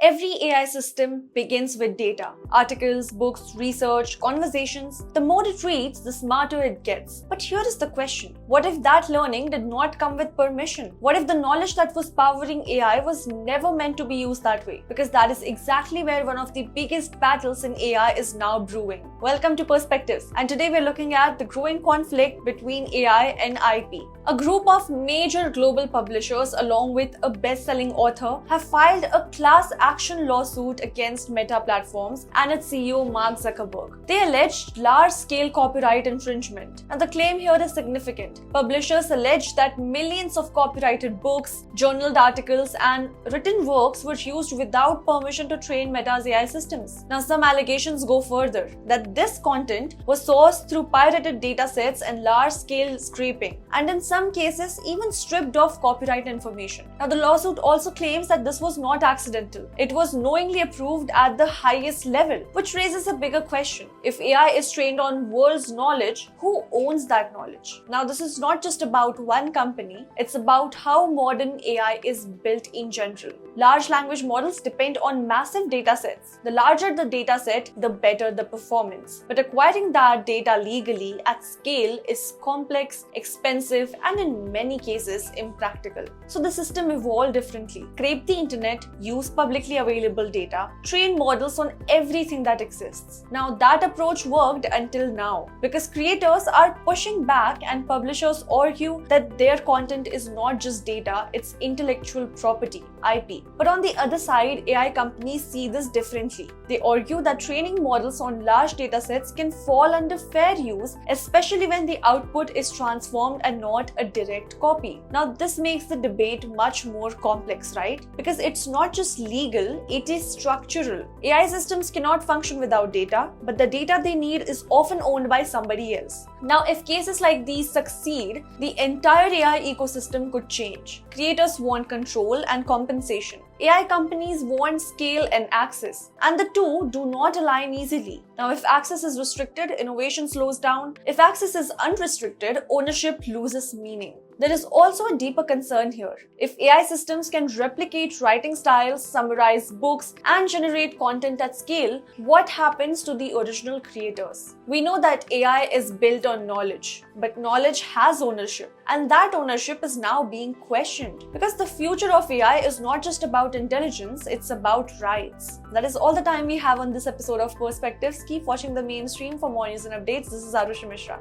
Every AI system begins with data. Articles, books, research, conversations. The more it reads, the smarter it gets. But here is the question. What if that learning did not come with permission? What if the knowledge that was powering AI was never meant to be used that way? Because that is exactly where one of the biggest battles in AI is now brewing. Welcome to Perspectives, and today we're looking at the growing conflict between AI and IP. A group of major global publishers along with a best-selling author have filed a class action lawsuit against Meta Platforms and its CEO Mark Zuckerberg. They alleged large-scale copyright infringement. And the claim here is significant. Publishers allege that millions of copyrighted books, journaled articles, and written works were used without permission to train Meta's AI systems. Now, some allegations go further, that this content was sourced through pirated datasets and large-scale scraping, and in some cases even stripped of copyright information. Now, the lawsuit also claims that this was not accidental. It was knowingly approved at the highest level, which raises a bigger question. If AI is trained on world's knowledge, who owns that knowledge? Now, this is not just about one company, it's about how modern AI is built in general. Large language models depend on massive data sets. The larger the data set, the better the performance. But acquiring that data legally at scale is complex, expensive, and in many cases impractical. So the system evolved differently. Scrape the internet, use publicly available data, train models on everything that exists. Now that approach worked until now, because creators are pushing back and publishers argue that their content is not just data, it's intellectual property, IP. But on the other side, AI companies see this differently. They argue that training models on large datasets can fall under fair use, especially when the output is transformed and not a direct copy. Now, this makes the debate much more complex, right? Because it's not just legal, it is structural. AI systems cannot function without data, but the data they need is often owned by somebody else. Now, if cases like these succeed, the entire AI ecosystem could change. Creators want control and compensation. AI companies want scale and access, and the two do not align easily. Now, if access is restricted, innovation slows down. If access is unrestricted, ownership loses meaning. There is also a deeper concern here. If AI systems can replicate writing styles, summarize books, and generate content at scale, what happens to the original creators? We know that AI is built on knowledge, but knowledge has ownership, and that ownership is now being questioned. Because the future of AI is not just about intelligence, it's about rights. That is all the time we have on this episode of Perspectives. Keep watching the mainstream for more news and updates. This is Arushi Mishra.